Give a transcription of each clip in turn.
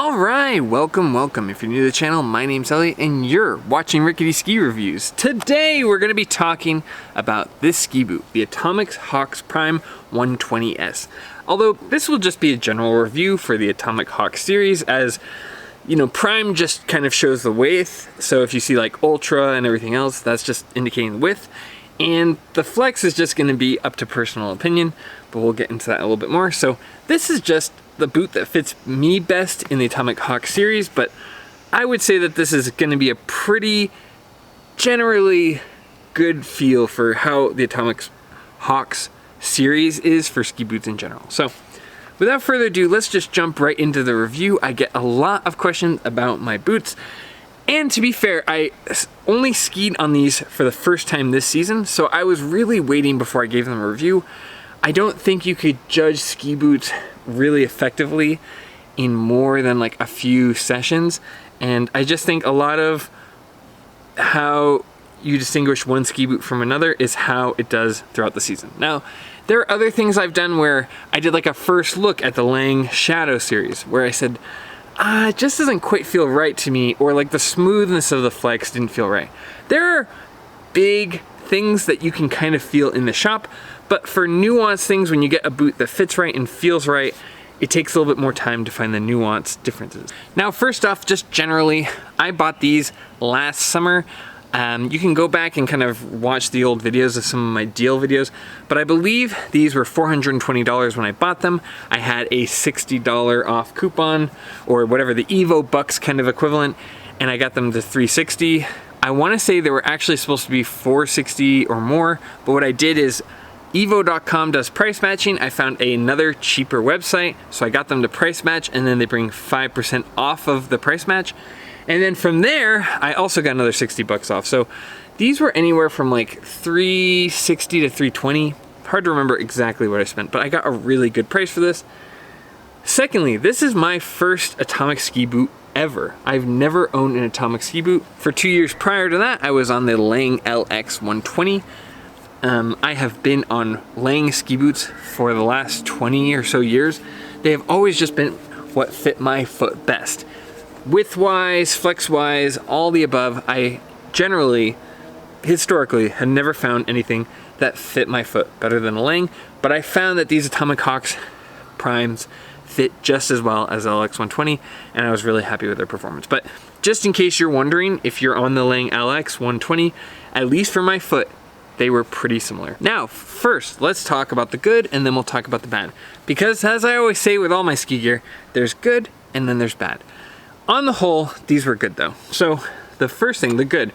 Alright, welcome. If you're new to the channel, my name's Elliott and you're watching Rickety Ski Reviews. Today we're going to be talking about this ski boot, the Atomic Hawx Prime 120S. Although this will just be a general review for the Atomic Hawx series, as you know, Prime just kind of shows the width, so if you see like Ultra and everything else, that's just indicating the width. And the Flex is just going to be up to personal opinion, but we'll get into that a little bit more. So this is just the boot that fits me best in the Atomic Hawx series, but I would say that this is going to be a pretty generally good feel for how the Atomic Hawx series is for ski boots in general. So without further ado, let's just jump right into the review. I get a lot of questions about my boots, and to be fair, I only skied on these for the first time this season, so I was really waiting before I gave them a review. I don't think you could judge ski boots really effectively in more than like a few sessions, and I just think a lot of how you distinguish one ski boot from another is how it does throughout the season. Now, there are other things I've done where I did like a first look at the Lange Shadow series where I said, it just doesn't quite feel right to me, or like the smoothness of the Flex didn't feel right. There are big things that you can kind of feel in the shop, but for nuanced things, when you get a boot that fits right and feels right, it takes a little bit more time to find the nuanced differences. Now, first off, just generally, I bought these last summer. You can go back and kind of watch the old videos of some of my deal videos, but I believe these were $420 when I bought them. I had a $60 off coupon, or whatever, the Evo bucks kind of equivalent, and I got them to $360. I want to say they were actually supposed to be $460 or more, but what I did is Evo.com does price matching. I found another cheaper website, so I got them to price match, and then they bring 5% off of the price match. And then from there, I also got another 60 bucks off. So these were anywhere from like $360 to $320. Hard to remember exactly what I spent, but I got a really good price for this. Secondly, this is my first Atomic ski boot ever. I've never owned an Atomic ski boot. For 2 years prior to that, I was on the Lange LX 120. I have been on Lange ski boots for the last 20 or so years. They have always just been what fit my foot best. Width-wise, flex-wise, all the above. I generally, historically, had never found anything that fit my foot better than a Lange, but I found that these Atomic Hawx Primes fit just as well as the LX 120, and I was really happy with their performance. But just in case you're wondering, if you're on the Lange LX 120, at least for my foot, they were pretty similar. Now, first, let's talk about the good, and then we'll talk about the bad. Because as I always say with all my ski gear, there's good, and then there's bad. On the whole, these were good though. So the first thing, the good.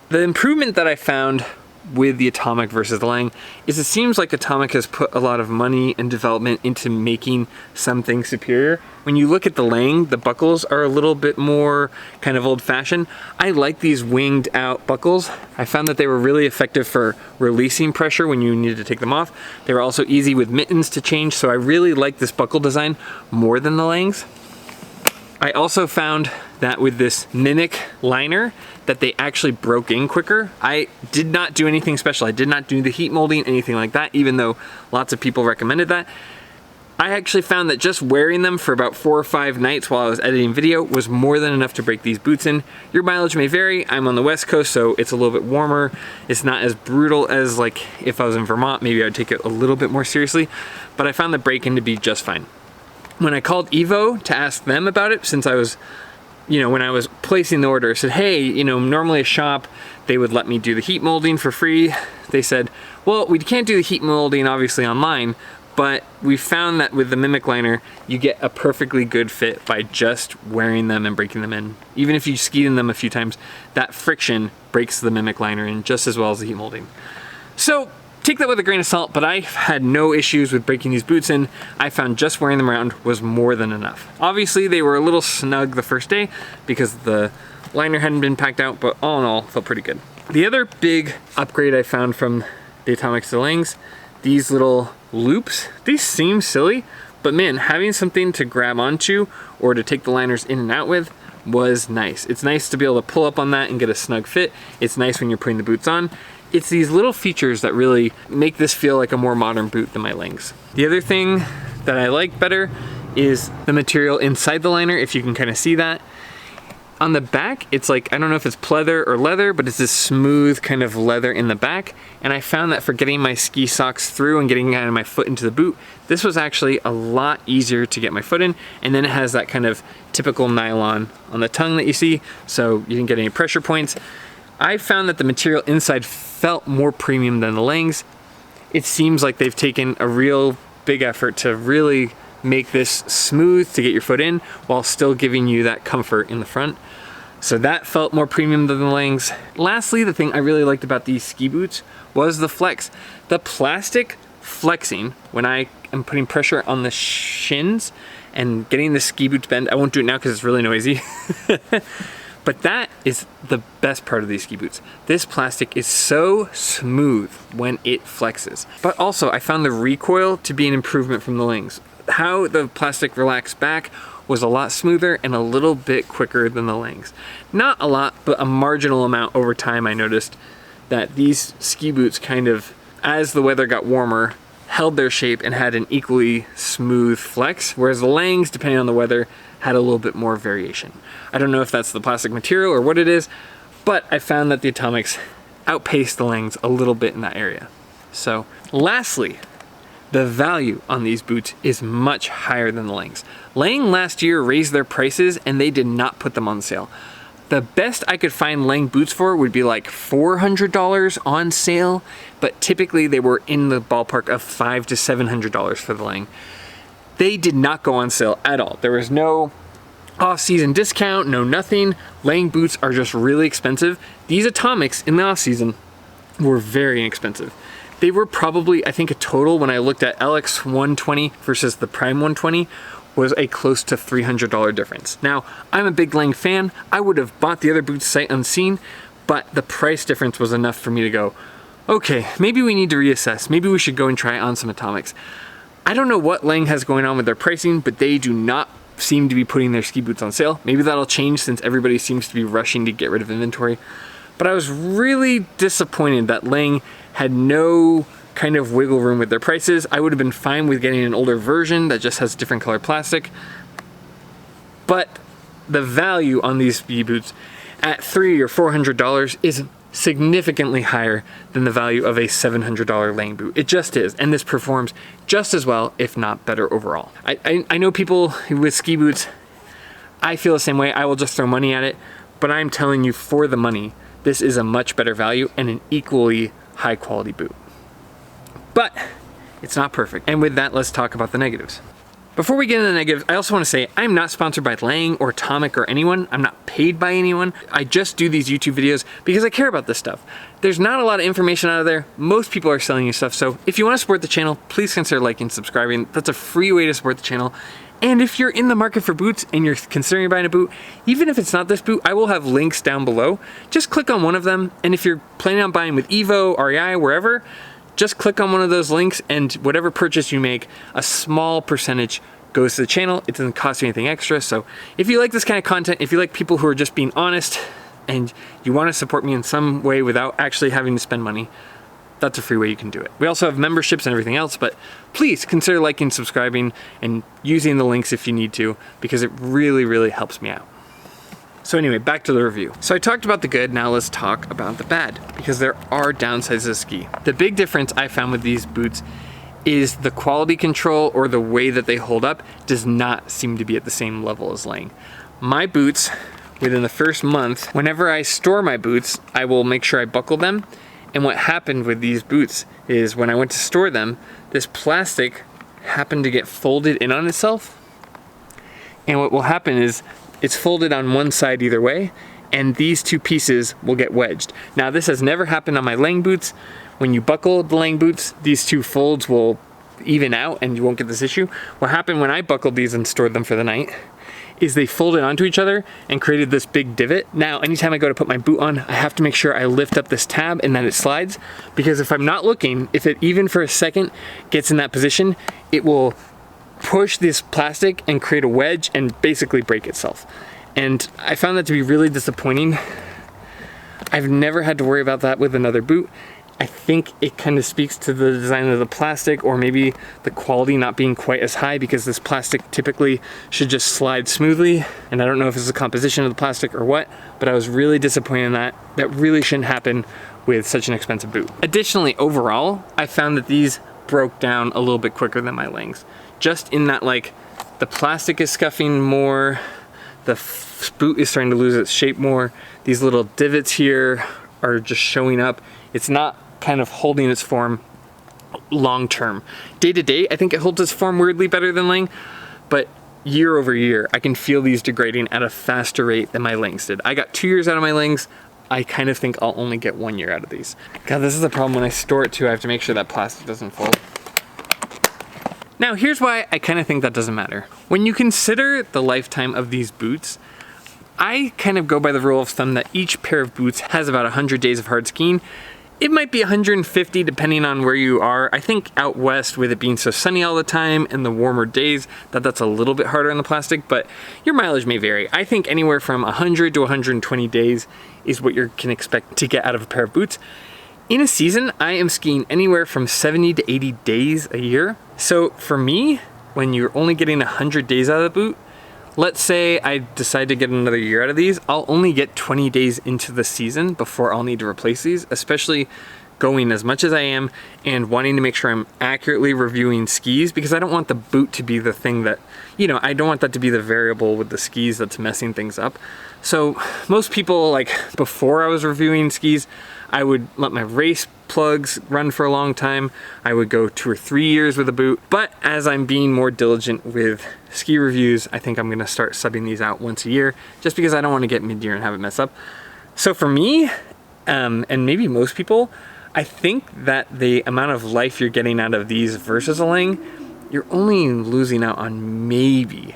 The improvement that I found with the Atomic versus the Lange is it seems like Atomic has put a lot of money and development into making something superior. When you look at the Lange, the buckles are a little bit more kind of old-fashioned. I like these winged out buckles. I found that they were really effective for releasing pressure when you needed to take them off. They were also easy with mittens to change, so I really like this buckle design more than the Lange's. I also found that with this Mimic liner that they actually broke in quicker. I did not do anything special. I did not do the heat molding, anything like that, even though lots of people recommended that. I actually found that just wearing them for about 4 or 5 nights while I was editing video was more than enough to break these boots in. Your mileage may vary. I'm on the West Coast, so it's a little bit warmer. It's not as brutal as like if I was in Vermont, maybe I would take it a little bit more seriously, but I found the break-in to be just fine. When I called Evo to ask them about it, since I was, you know, when I was placing the order, I said, hey, you know, normally a shop, they would let me do the heat molding for free. They said, well, we can't do the heat molding obviously online, but we found that with the Mimic liner, you get a perfectly good fit by just wearing them and breaking them in. Even if you ski in them a few times, that friction breaks the Mimic liner in just as well as the heat molding. So take that with a grain of salt, but I had no issues with breaking these boots in. I found just wearing them around was more than enough. Obviously, they were a little snug the first day because the liner hadn't been packed out, but all in all, felt pretty good. The other big upgrade I found from the Atomic to Lange's, these little loops. These seem silly, but man, having something to grab onto or to take the liners in and out with was nice. It's nice to be able to pull up on that and get a snug fit. It's nice when you're putting the boots on. It's these little features that really make this feel like a more modern boot than my Lange's. The other thing that I like better is the material inside the liner, if you can kind of see that. On the back, it's like, I don't know if it's pleather or leather, but it's this smooth kind of leather in the back. And I found that for getting my ski socks through and getting kind of my foot into the boot, this was actually a lot easier to get my foot in. And then it has that kind of typical nylon on the tongue that you see, so you didn't get any pressure points. I found that the material inside felt more premium than the Lange's. It seems like they've taken a real big effort to really make this smooth to get your foot in while still giving you that comfort in the front. So that felt more premium than the Lange's. Lastly, the thing I really liked about these ski boots was the flex. The plastic flexing, when I am putting pressure on the shins and getting the ski boot to bend, I won't do it now because it's really noisy. But that is the best part of these ski boots. This plastic is so smooth when it flexes. But also, I found the recoil to be an improvement from the Lange's. How the plastic relaxed back was a lot smoother and a little bit quicker than the Lange's. Not a lot, but a marginal amount over time. I noticed that these ski boots kind of, as the weather got warmer, held their shape and had an equally smooth flex, whereas the Lange's, depending on the weather, had a little bit more variation. I don't know if that's the plastic material or what it is, but I found that the Atomics outpaced the Lange's a little bit in that area. So lastly, the value on these boots is much higher than the Lange's. Lange last year raised their prices and they did not put them on sale. The best I could find Lange boots for would be like $400 on sale, but typically they were in the ballpark of $500 to $700 for the Lange. They did not go on sale at all. There was no off-season discount, no nothing. Lange boots are just really expensive. These Atomics in the off-season were very inexpensive. They were probably, I think a total, when I looked at LX 120 versus the Prime 120, was a close to $300 difference. Now, I'm a big Lange fan. I would have bought the other boots sight unseen, but the price difference was enough for me to go, okay, maybe we need to reassess. Maybe we should go and try on some Atomics. I don't know what Lange has going on with their pricing, but they do not seem to be putting their ski boots on sale. Maybe that'll change since everybody seems to be rushing to get rid of inventory. But I was really disappointed that Lange had no kind of wiggle room with their prices. I would have been fine with getting an older version that just has different color plastic. But the value on these ski boots at $300 or $400 is significantly higher than the value of a $700 Lange boot. It just is, and this performs just as well, if not better overall. I know people with ski boots, I feel the same way. I will just throw money at it, but I'm telling you, for the money, this is a much better value and an equally high quality boot. But it's not perfect. And with that, let's talk about the negatives. Before we get into the negatives, I also want to say I'm not sponsored by Lange or Atomic or anyone. I'm not paid by anyone. I just do these YouTube videos because I care about this stuff. There's not a lot of information out of there. Most people are selling you stuff. So if you want to support the channel, please consider liking and subscribing. That's a free way to support the channel. And if you're in the market for boots and you're considering buying a boot, even if it's not this boot, I will have links down below. Just click on one of them. And if you're planning on buying with Evo, REI, wherever, just click on one of those links, and whatever purchase you make, a small percentage goes to the channel. It doesn't cost you anything extra. So if you like this kind of content, if you like people who are just being honest and you want to support me in some way without actually having to spend money, that's a free way you can do it. We also have memberships and everything else, but please consider liking, subscribing, and using the links if you need to, because it really, really helps me out. So anyway, back to the review. So I talked about the good, now let's talk about the bad, because there are downsides to the ski. The big difference I found with these boots is the quality control, or the way that they hold up, does not seem to be at the same level as Lange. My boots, within the first month, whenever I store my boots, I will make sure I buckle them. And what happened with these boots is when I went to store them, this plastic happened to get folded in on itself. And what will happen is it's folded on one side either way, and these two pieces will get wedged. Now, this has never happened on my Lange boots. When you buckle the Lange boots, these two folds will even out and you won't get this issue. What happened when I buckled these and stored them for the night is they folded onto each other and created this big divot. Now, anytime I go to put my boot on, I have to make sure I lift up this tab and that it slides, because if I'm not looking, if it even for a second gets in that position, it will push this plastic and create a wedge and basically break itself. And I found that to be really disappointing. I've never had to worry about that with another boot. I think it kind of speaks to the design of the plastic, or maybe the quality not being quite as high, because this plastic typically should just slide smoothly. And I don't know if it's the composition of the plastic or what, but I was really disappointed in that. That really shouldn't happen with such an expensive boot. Additionally, overall, I found that these broke down a little bit quicker than my Langes. Just in that, like, the plastic is scuffing more, the boot is starting to lose its shape more, these little divots here are just showing up. It's not kind of holding its form long term. Day to day, I think it holds its form weirdly better than Lange, but year over year, I can feel these degrading at a faster rate than my Langes did. I got 2 years out of my Langes. I kind of think I'll only get 1 year out of these. God, this is the problem when I store it too. I have to make sure that plastic doesn't fold. Now, here's why I kind of think that doesn't matter. When you consider the lifetime of these boots, I kind of go by the rule of thumb that each pair of boots has about 100 days of hard skiing. It might be 150 depending on where you are. I think out west, with it being so sunny all the time and the warmer days, that's a little bit harder on the plastic, but your mileage may vary. I think anywhere from 100 to 120 days is what you can expect to get out of a pair of boots. In a season, I am skiing anywhere from 70 to 80 days a year. So for me, when you're only getting 100 days out of the boot, let's say I decide to get another year out of these, I'll only get 20 days into the season before I'll need to replace these, especially going as much as I am and wanting to make sure I'm accurately reviewing skis, because I don't want the boot to be the thing that, you know, I don't want that to be the variable with the skis that's messing things up. So most people, like, before I was reviewing skis, I would let my race plugs run for a long time. I would go 2 or 3 years with a boot. But as I'm being more diligent with ski reviews, I think I'm gonna start subbing these out once a year, just because I don't wanna get mid-year and have it mess up. So for me, and maybe most people, I think that the amount of life you're getting out of these versus a Lange, you're only losing out on maybe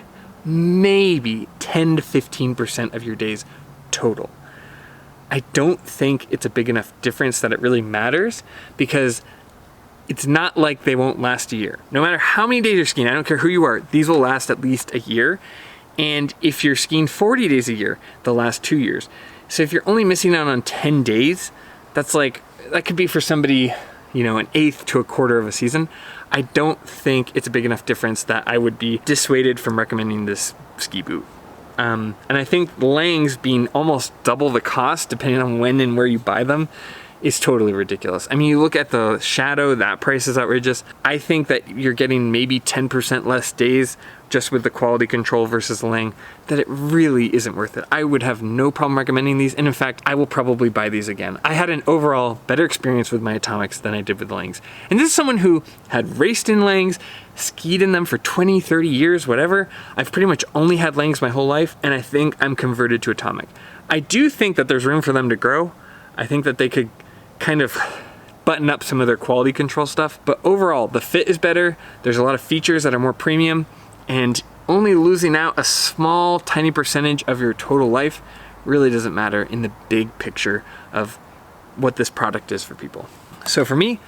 10 to 15% of your days total. I don't think it's a big enough difference that it really matters, because it's not like they won't last a year. No matter how many days you're skiing, I don't care who you are, these will last at least a year. And if you're skiing 40 days a year, they'll last 2 years. So if you're only missing out on 10 days, that's like, that could be for somebody, you know, an eighth to a quarter of a season. I don't think it's a big enough difference that I would be dissuaded from recommending this ski boot. And I think Langes being almost double the cost, depending on when and where you buy them, is totally ridiculous. I mean, you look at the Shadow, that price is outrageous. I think that you're getting maybe 10% less days just with the quality control versus the Lange, that it really isn't worth it. I would have no problem recommending these, and in fact, I will probably buy these again. I had an overall better experience with my Atomics than I did with the Langes. And this is someone who had raced in Langes, skied in them for 20, 30 years, whatever. I've pretty much only had Langes my whole life, and I think I'm converted to Atomic. I do think that there's room for them to grow. I think that they could kind of button up some of their quality control stuff, but overall, the fit is better. There's a lot of features that are more premium, and only losing out a small, tiny percentage of your total life really doesn't matter in the big picture of what this product is for people. So for me,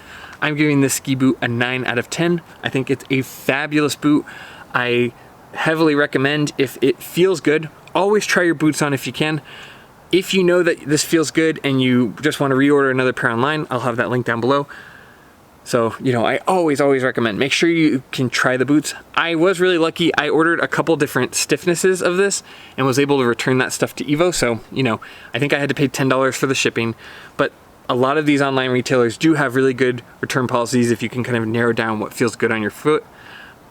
I'm giving this ski boot a 9 out of 10. I think it's a fabulous boot. I heavily recommend, if it feels good, always try your boots on if you can. If you know that this feels good and you just want to reorder another pair online, I'll have that link down below. So, you know, I always recommend, make sure you can try the boots. I was really lucky. I ordered a couple different stiffnesses of this and was able to return that stuff to Evo. So, you know, I think I had to pay $10 for the shipping, but a lot of these online retailers do have really good return policies if you can kind of narrow down what feels good on your foot.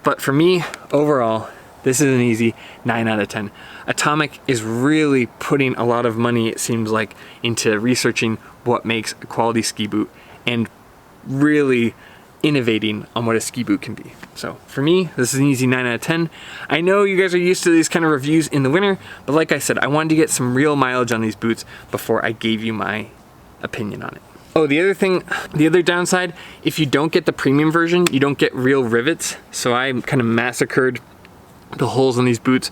But for me, overall, this is an easy 9 out of 10. Atomic is really putting a lot of money, it seems like, into researching what makes a quality ski boot and really innovating on what a ski boot can be. So for me, this is an easy 9 out of 10. I know you guys are used to these kind of reviews in the winter, but like I said, I wanted to get some real mileage on these boots before I gave you my opinion on it. Oh, the other thing, the other downside, if you don't get the premium version, you don't get real rivets. So I kind of massacred the holes on these boots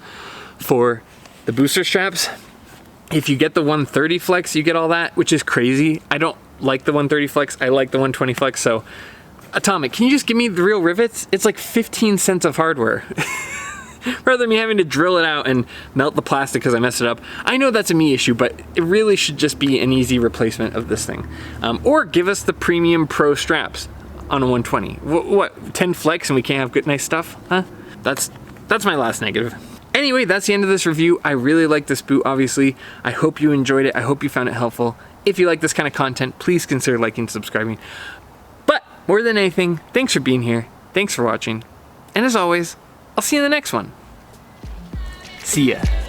for the booster straps. If you get the 130 flex, you get all that, which is crazy. I don't like the 130 flex, I like the 120 flex. So Atomic, can you just give me the real rivets? It's like 15 cents of hardware. rather than me having to drill it out and melt the plastic because I messed it up. I know that's a me issue, but it really should just be an easy replacement of this thing. Or give us the premium pro straps on a 120. What, 10 flex and we can't have good, nice stuff? Huh? That's my last negative. Anyway, that's the end of this review. I really like this boot, obviously. I hope you enjoyed it. I hope you found it helpful. If you like this kind of content, please consider liking and subscribing. But more than anything, thanks for being here. Thanks for watching. And as always, I'll see you in the next one. See ya.